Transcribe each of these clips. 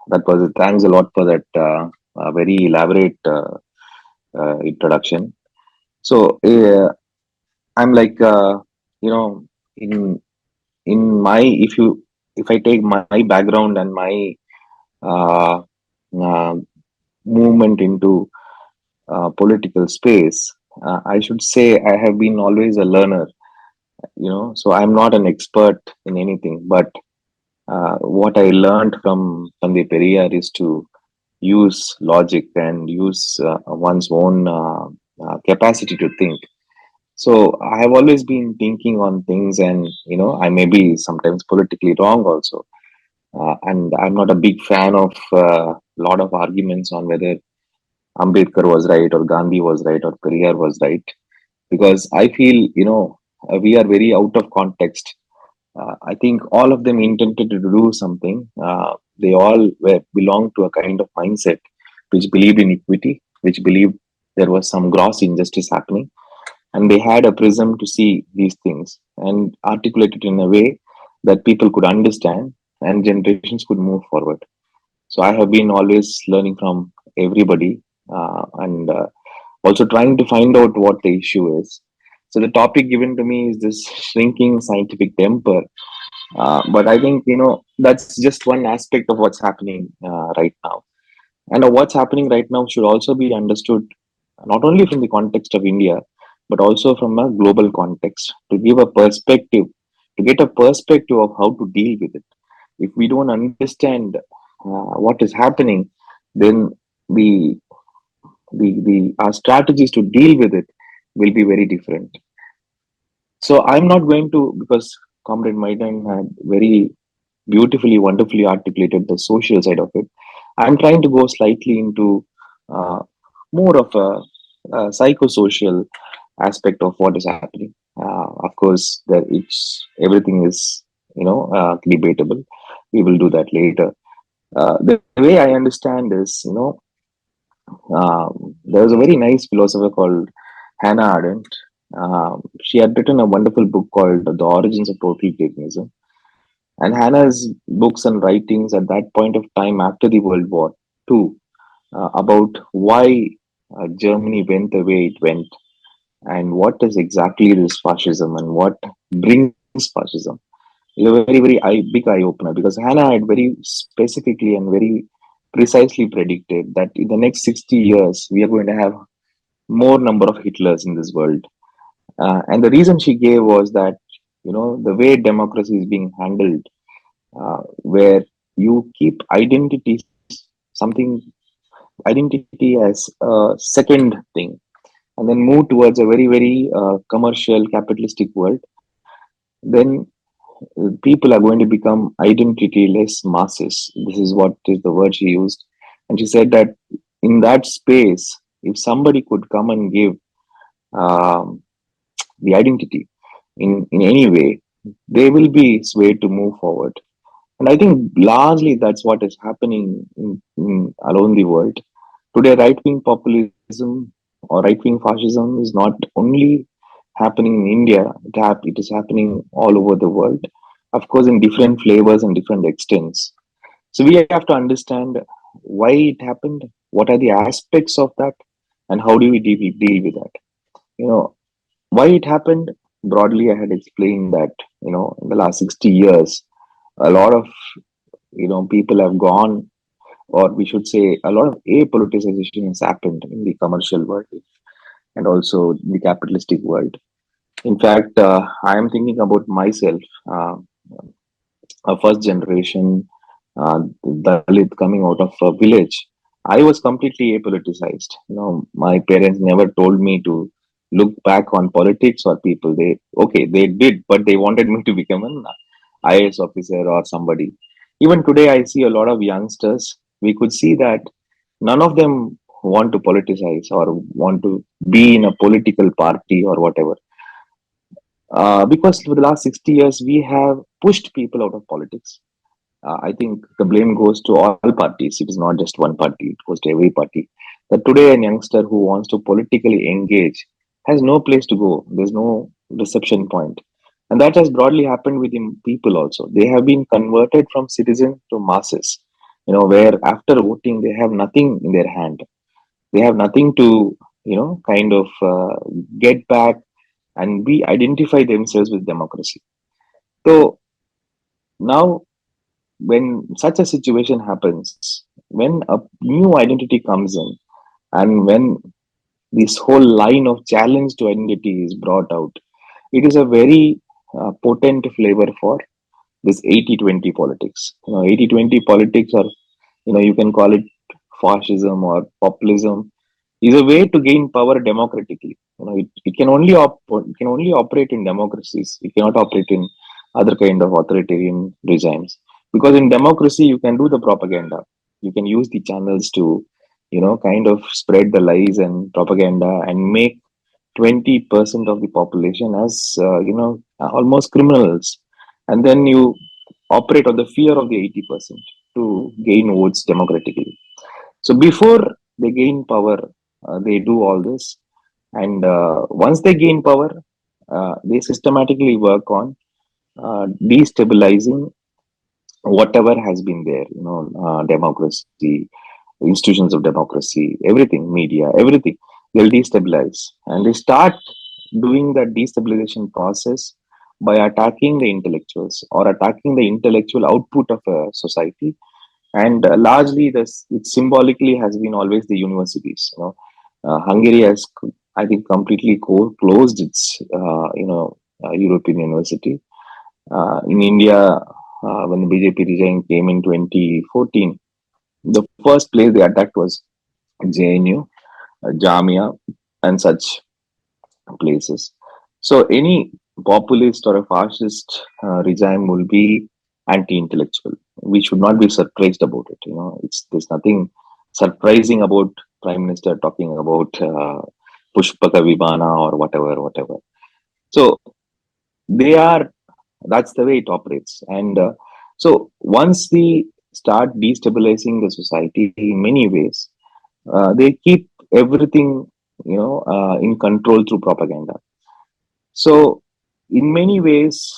That was thanks a lot for that very elaborate introduction. So I'm like, in my, if I take my background and my uh, uh, movement into political space, I should say I have been always a learner. So I'm not an expert in anything, but what I learned from the Periyar is to use logic and use one's own capacity to think. So I have always been thinking on things, and I may be sometimes politically wrong also. And I'm not a big fan of a lot of arguments on whether Ambedkar was right or Gandhi was right or Periyar was right, because I feel we are very out of context. I think all of them intended to do something. They all belong to a kind of mindset which believed in equity, which believed there was some gross injustice happening, and they had a prism to see these things and articulate it in a way that people could understand and generations could move forward. So I have been always learning from everybody, and also trying to find out what the issue is. So the topic given to me is this shrinking scientific temper, but I think that's just one aspect of what's happening right now. And what's happening right now should also be understood not only from the context of India, but also from a global context to give a perspective, to get a perspective of how to deal with it. If we don't understand what is happening, then the the our strategies to deal with it will be very different. So I'm not going to, because Comrade Maidan had very beautifully, wonderfully articulated the social side of it. I'm trying to go slightly into uh, more of a psychosocial aspect of what is happening. Of course, there it's everything is debatable. We will do that later. The way I understand is, there was a very nice philosopher called Hannah Arendt. She had written a wonderful book called The Origins of Totalitarianism. And Hannah's books and writings at that point of time after the World War II, about why Germany went the way it went and what is exactly this fascism and what brings fascism, is a very, very big eye opener, because Hannah had very specifically and very precisely predicted that in the next 60 years, we are going to have more number of Hitlers in this world. And the reason she gave was that, the way democracy is being handled, where you keep identity as a second thing, and then move towards a very, very commercial capitalistic world, then people are going to become identityless masses. This is what is the word she used. And she said that in that space, if somebody could come and give um, the identity in any way, they will be swayed to move forward. And I think largely that's what is happening around the world. Today, right wing populism or right wing fascism is not only happening in India, it is happening all over the world, of course, in different flavors and different extents. So we have to understand why it happened, what are the aspects of that, and how do we deal with that. You know, why it happened, broadly, I had explained that, in the last 60 years, a lot of people have gone, or we should say a lot of apoliticization has happened in the commercial world and also the capitalistic world. In fact, I am thinking about myself, a first generation Dalit coming out of a village. I was completely apoliticized. My parents never told me to look back on politics or people. They did, but they wanted me to become an IAS officer or somebody. Even today, I see a lot of youngsters. We could see that none of them want to politicize or want to be in a political party or whatever. Because for the last 60 years, we have pushed people out of politics. I think the blame goes to all parties. It is not just one party, it goes to every party. That today, a youngster who wants to politically engage has no place to go. There's no reception point. And that has broadly happened with people also. They have been converted from citizen to masses. where after voting they have nothing in their hand. They have nothing to kind of get back and be identify themselves with democracy. So now, when such a situation happens, when a new identity comes in, and when this whole line of challenge to identity is brought out, it is a very potent flavor for this 80-20 politics. 80-20 politics, or you can call it fascism or populism, is a way to gain power democratically. It can only operate in democracies. It cannot operate in other kind of authoritarian regimes, because in democracy you can do the propaganda. You can use the channels to kind of spread the lies and propaganda and make 20% of the population as almost criminals, and then you operate on the fear of the 80% to gain votes democratically. So before they gain power, they do all this, and once they gain power, they systematically work on destabilizing whatever has been there. Democracy, institutions of democracy, everything, media, everything. They'll destabilize, and they start doing that destabilization process by attacking the intellectuals or attacking the intellectual output of a society. And largely this it symbolically has been always the universities. Hungary has, I think, completely closed its European university. In India, when the BJP regime came in 2014, the first place they attacked was JNU, Jamia, and such places. So any populist or a fascist regime will be anti-intellectual. We should not be surprised about it. There's nothing surprising about Prime Minister talking about Pushpaka Vimana or whatever. So they are. That's the way it operates. And so once they start destabilizing the society in many ways, they keep everything in control through propaganda. So, in many ways,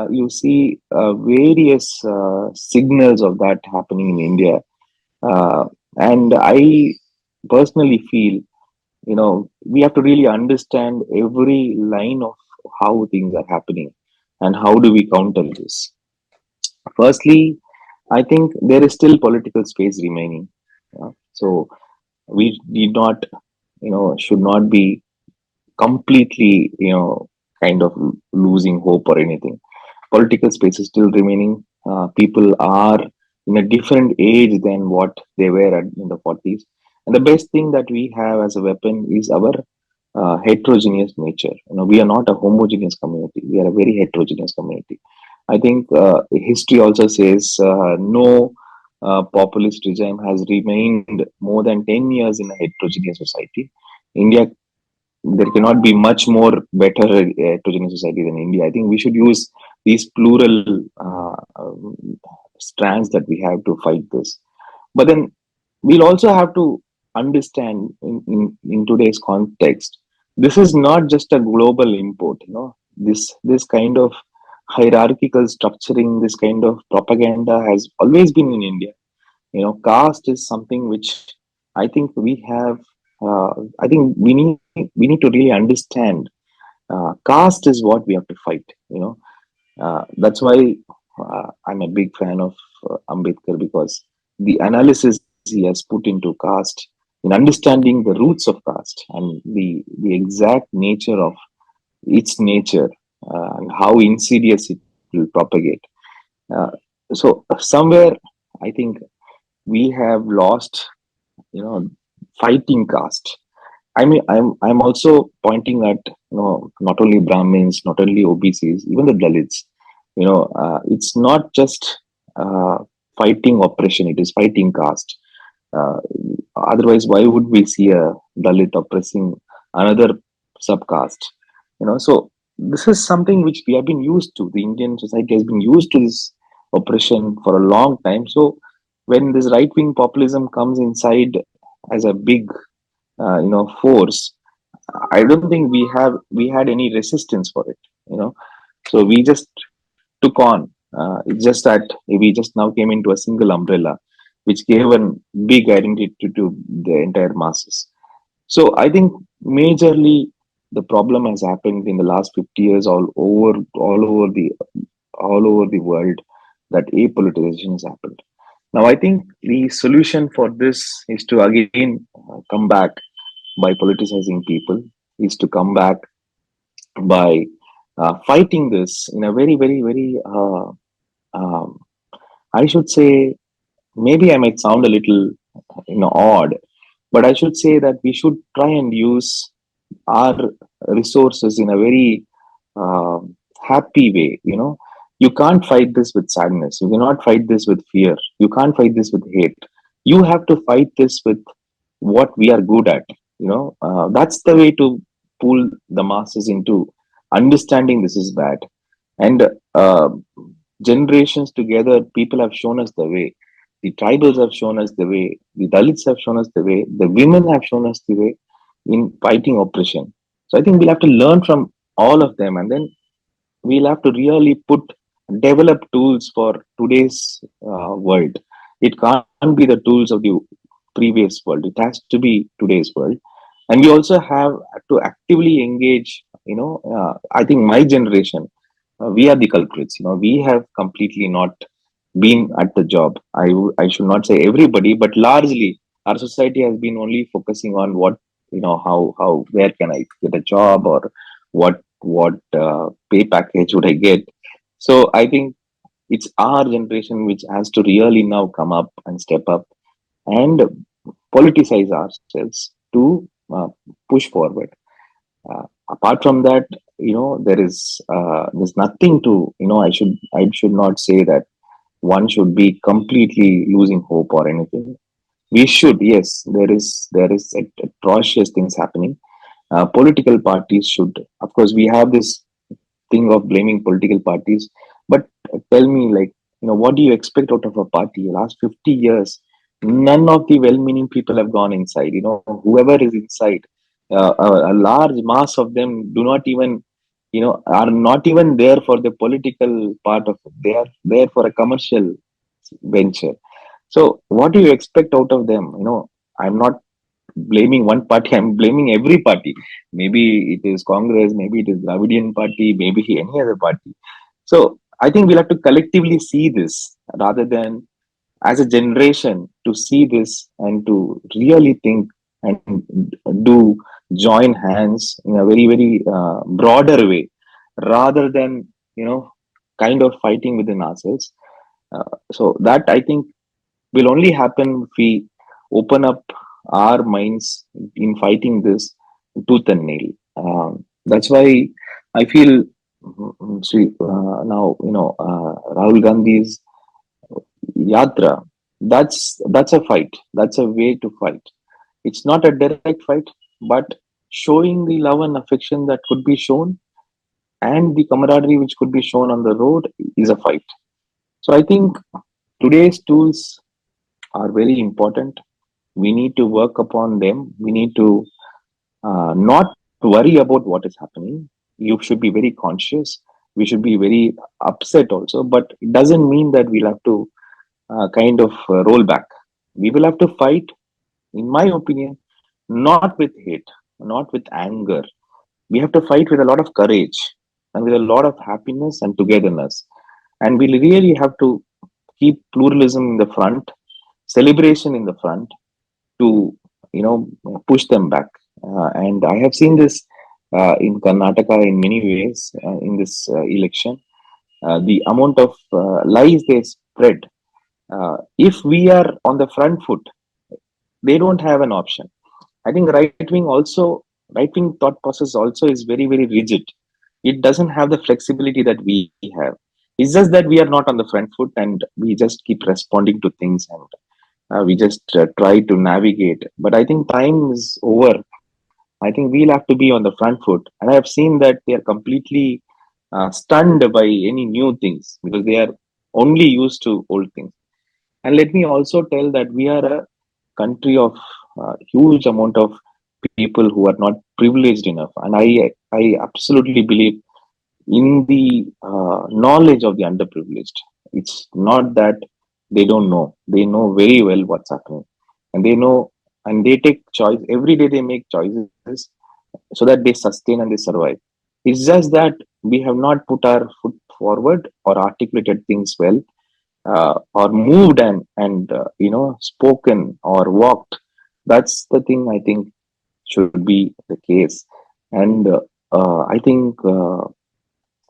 you see various signals of that happening in India. And I personally feel, we have to really understand every line of how things are happening and how do we counter this. Firstly, I think there is still political space remaining. So, we did not, should not be completely, kind of losing hope or anything. Political space is still remaining. People are in a different age than what they were in the 40s. And the best thing that we have as a weapon is our heterogeneous nature. We are not a homogeneous community. We are a very heterogeneous community. I think history also says no populist regime has remained more than 10 years in a heterogeneous society. India, there cannot be much more better heterogeneous society than India. I think we should use these plural strands that we have to fight this. But then we'll also have to understand in today's context, this is not just a global import. This kind of hierarchical structuring, this kind of propaganda has always been in India. Caste is something which I think we have. I think we need to really understand. Caste is what we have to fight. That's why I'm a big fan of Ambedkar, because the analysis he has put into caste, in understanding the roots of caste and the exact nature of its nature, and how insidious it will propagate. Uh, so somewhere, I think we have lost, fighting caste. I mean, I'm also pointing at not only Brahmins, not only OBCs, even the Dalits. It's not just uh, fighting oppression; it is fighting caste. Uh, Otherwise, why would we see a Dalit oppressing another subcaste? So this is something which we have been used to. The Indian society has been used to this oppression for a long time. So when this right wing populism comes inside as a big force, I don't think we had any resistance for it. So we just took on. It's just that we just now came into a single umbrella. which gave a big identity to the entire masses. So I think majorly the problem has happened in the last 50 years all over the world, that apoliticization has happened. Now I think the solution for this is to again come back by politicizing people, is to come back by fighting this in a very, very, very, um, I should say, maybe I might sound a little, odd, but I should say that we should try and use our resources in a very happy way. You can't fight this with sadness. You cannot fight this with fear. You can't fight this with hate. You have to fight this with what we are good at. That's the way to pull the masses into understanding this is bad. And uh, generations together, people have shown us the way. The tribals have shown us the way. The Dalits have shown us the way. The women have shown us the way in fighting oppression. So I think we'll have to learn from all of them, and then we'll have to really develop tools for today's world. It can't be the tools of the previous world. It has to be today's world. And we also have to actively engage. I think my generation, we are the culprits. We have completely not been at the job. I should not say everybody, but largely our society has been only focusing on what, how where can I get a job, or what pay package would I get. So I think it's our generation which has to really now come up and step up and politicize ourselves to push forward. Apart from that, there's nothing to, I should not say that one should be completely losing hope or anything. We should, yes, there is atrocious things happening. Political parties should, of course, we have this thing of blaming political parties, but tell me, like, what do you expect out of a party? Last 50 years, none of the well-meaning people have gone inside. Whoever is inside, a large mass of them do not even, are not even there for the political part of it. They are there for a commercial venture. So what do you expect out of them? I'm not blaming one party. I'm blaming every party. Maybe it is Congress, maybe it is Dravidian party, maybe any other party. So I think we'll have to collectively see this, rather than as a generation to see this and to really think and do join hands in a very, very broader way, rather than, you know kind of fighting within ourselves. So that, I think, will only happen if we open up our minds in fighting this tooth and nail. That's why I feel, see, now, Rahul Gandhi's yatra. That's a fight. That's a way to fight. It's not a direct fight, but showing the love and affection that could be shown, and the camaraderie which could be shown on the road, is a fight. So I think today's tools are very important. We need to work upon them. We need to not worry about what is happening. You should be very conscious. We should be very upset also, but it doesn't mean that we'll have to kind of roll back. We will have to fight, in my opinion, not with hate, not with anger. We have to fight with a lot of courage and with a lot of happiness and togetherness. And we really have to keep pluralism in the front, celebration in the front, to, push them back. And I have seen this in Karnataka in many ways in this election. The amount of lies they spread. If we are on the front foot, they don't have an option. I think right wing thought process also is very, very rigid. It doesn't have the flexibility that we have. It's just that we are not on the front foot, and we just keep responding to things, and we just try to navigate. But I think time is over. I think we'll have to be on the front foot. And I have seen that they are completely stunned by any new things, because they are only used to old things. And let me also tell that we are a country of huge amount of people who are not privileged enough. And I absolutely believe in the knowledge of the underprivileged. It's not that They don't know. They know very well what's happening, and they know, and they take choice every day. They make choices so that they sustain and they survive. It's just that we have not put our foot forward or articulated things well, or moved and spoken or walked. That's the thing I think should be the case. And I think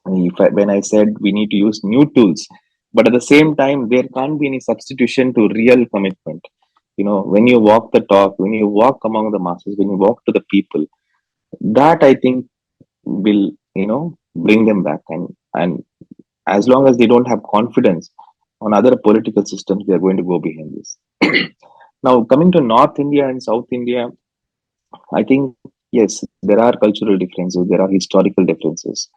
when I said we need to use new tools, but at the same time, there can't be any substitution to real commitment. When you walk the talk, when you walk among the masses, when you walk to the people, that I think will bring them back. And as long as they don't have confidence on other political systems, they are going to go behind this. Now, coming to North India and South India, I think yes, there are cultural differences, there are historical differences,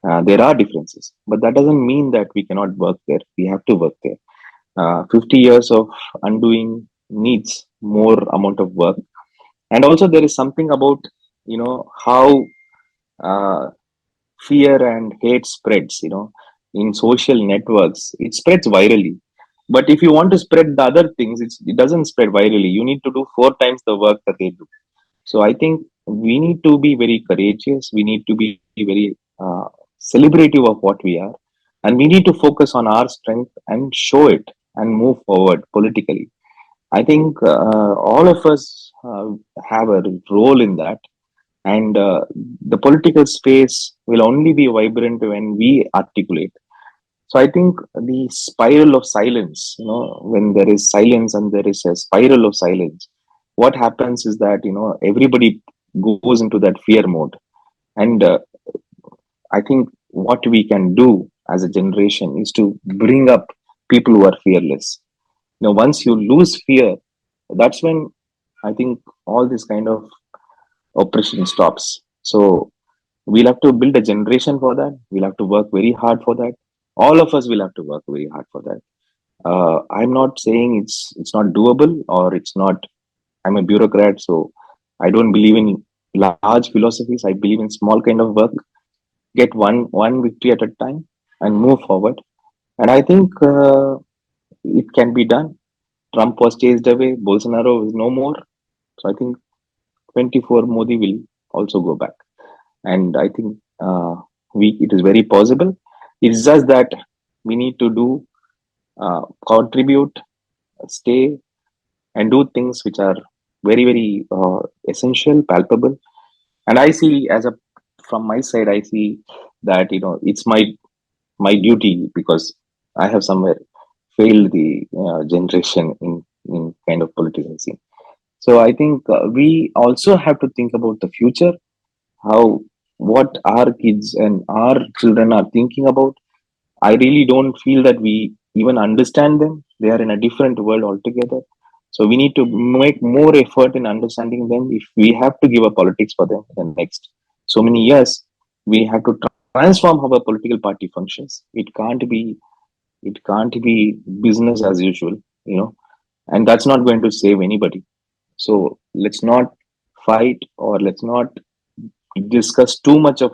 there are differences, but that doesn't mean that we cannot work there. We have to work there. 50 years of undoing needs more amount of work, and also there is something about how uh, fear and hate spreads. In social networks, it spreads virally. But if you want to spread the other things, it doesn't spread virally. You need to do 4 times the work that they do. So I think we need to be very courageous. We need to be very celebrative of what we are, and we need to focus on our strength and show it and move forward politically. I think all of us have a role in that, and the political space will only be vibrant when we articulate. So I think the spiral of silence, when there is silence and there is a spiral of silence, what happens is that everybody goes into that fear mode. And I think what we can do as a generation is to bring up people who are fearless. Once you lose fear, that's when I think all this kind of oppression stops. So we'll have to build a generation for that. We'll have to work very hard for that. All of us will have to work very hard for that. I'm not saying it's not doable or it's not. I'm a bureaucrat, so I don't believe in large philosophies. I believe in small kind of work. Get one victory at a time and move forward. And I think it can be done. Trump was chased away. Bolsonaro is no more. So I think 24 Modi will also go back. And I think it is very possible. It's just that we need to do contribute, stay, and do things which are very very essential, palpable. And I see as a from my side, I see that it's my duty because I have somewhere failed the generation in kind of political scene. So I think we also have to think about the future, how what our kids and our children are thinking about. I really don't feel that we even understand them. They are in a different world altogether. So we need to make more effort in understanding them. If we have to give a politics for them in the next so many years, we have to transform how a political party functions. It can't be business as usual, and that's not going to save anybody. So let's not fight or let's not discuss too much of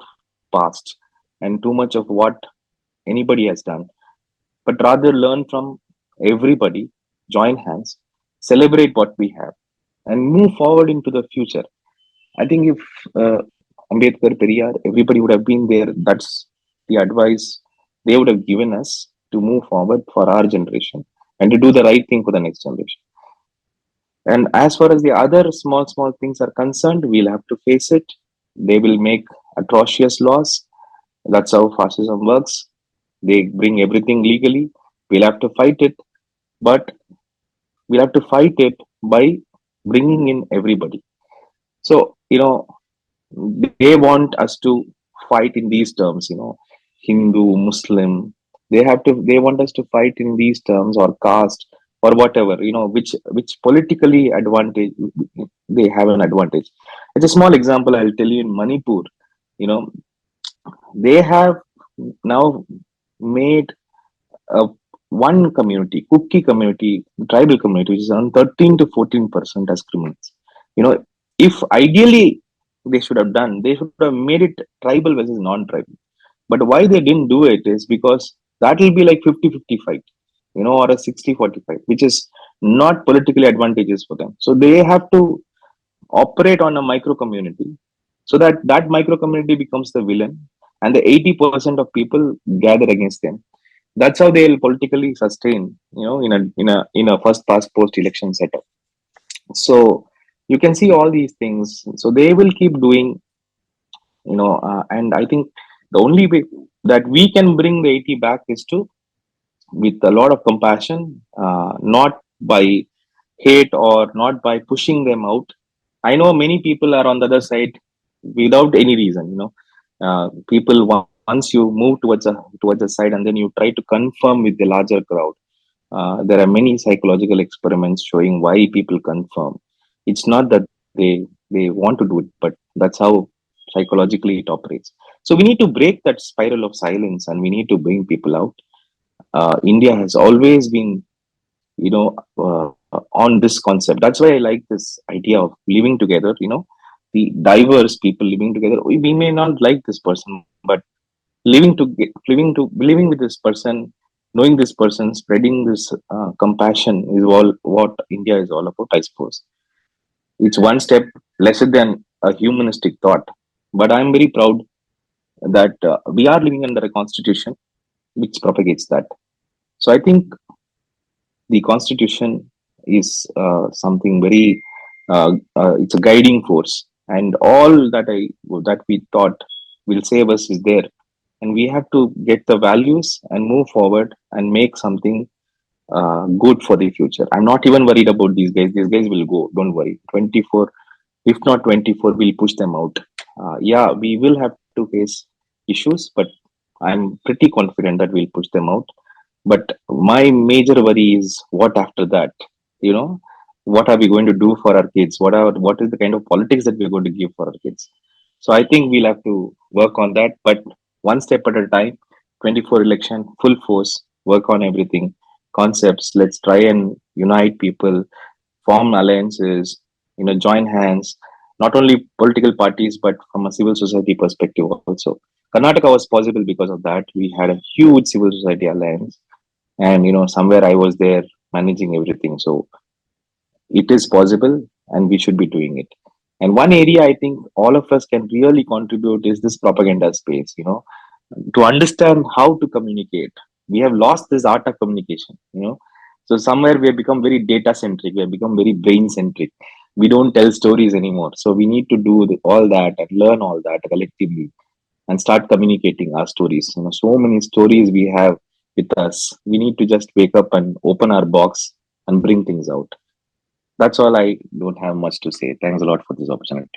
past and too much of what anybody has done, but rather learn from everybody, join hands, celebrate what we have, and move forward into the future. I think if Ambedkar, Periyar, everybody would have been there, that's the advice they would have given us to move forward for our generation and to do the right thing for the next generation. And as far as the other small, small things are concerned, we'll have to face it. They will make atrocious laws. That's how fascism works. They bring everything legally. We'll have to fight it, but we'll have to fight it by bringing in everybody. So, they want us to fight in these terms, Hindu, Muslim. They want us to fight in these terms or caste or whatever, which politically advantage they have an advantage. It's a small example I'll tell you in Manipur. You know, they have now made uh, one community, Kuki community, tribal community, which is around 13 to 14% as criminals. If ideally they should have done, they should have made it tribal versus non tribal. But why they didn't do it is because that will be like 50-50 fight. or a 60-45, which is not politically advantageous for them. So they have to operate on a micro community, so that that micro community becomes the villain, and the 80% of people gather against them. That's how they'll politically sustain, in a first past post election setup. So you can see all these things. So they will keep doing, and I think the only way that we can bring the 80 back is to, with a lot of compassion, not by hate or not by pushing them out. I know many people are on the other side without any reason. People, once you move towards the side and then you try to confirm with the larger crowd. There are many psychological experiments showing why people confirm. It's not that they want to do it, but that's how psychologically it operates. So we need to break that spiral of silence, and we need to bring people out. India has always been, on this concept. That's why I like this idea of living together. The diverse people living together. We may not like this person, but living with this person, knowing this person, spreading this compassion is all what India is all about, I suppose. It's one step lesser than a humanistic thought, but I'm very proud that we are living under a constitution which propagates that. So I think the constitution is something very, it's a guiding force, and all that we thought will save us is there, and we have to get the values and move forward and make something good for the future. I'm not even worried about these guys. These guys will go. Don't worry. 24, if not 24, we'll push them out. Yeah, we will have to face issues, but I'm pretty confident that we'll push them out. But my major worry is what after that. You know, what are we going to do for our kids? What is the kind of politics that we're going to give for our kids? So I think we'll have to work on that, but one step at a time. 24 election, full force, work on everything, concepts. Let's try and unite people, form alliances, join hands. Not only political parties, but from a civil society perspective also. Karnataka was possible because of that. We had a huge civil society alliance, and somewhere I was there managing everything. So it is possible, and we should be doing it. And one area I think all of us can really contribute is this propaganda space, to understand how to communicate. We have lost this art of communication. So somewhere we have become very data centric, we have become very brain centric. We don't tell stories anymore. So we need to do all that and learn all that collectively and start communicating our stories. So many stories we have with us. We need to just wake up and open our box and bring things out. That's all. I don't have much to say. Thanks a lot for this opportunity.